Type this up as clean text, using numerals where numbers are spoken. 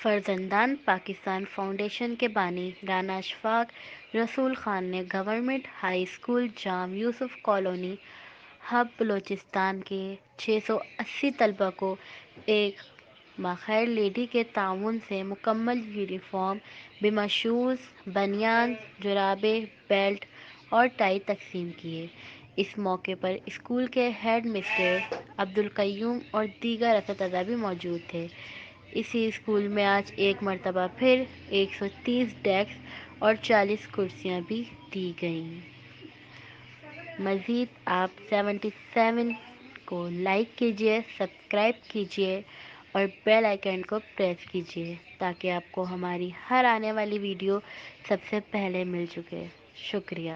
فرزندان Pakistan foundation کے بانی رانا اشفاق رسول خان نے گورنمنٹ ہائی اسکول جام یوسف کالونی ہب بلوچستان کے 680 طلبہ کو ایک باخیر لیڈی کے تعاون سے مکمل یونیفارم بما شوز، بنیان، جرابیں، بیلٹ اور ٹائی تقسیم کیے۔ اس موقع پر اسکول کے ہیڈ مسٹر عبدالقیوم اور دیگر اساتذہ بھی موجود تھے۔ اسی اسکول میں آج ایک مرتبہ پھر 130 ڈیسک اور 40 کرسیاں بھی دی گئیں۔ مزید آپ 77 کو لائک کیجیے، سبسکرائب کیجیے اور بیل آئیکن کو پریس کیجیے تاکہ آپ کو ہماری ہر آنے والی ویڈیو سب سے پہلے مل چکے۔ شکریہ۔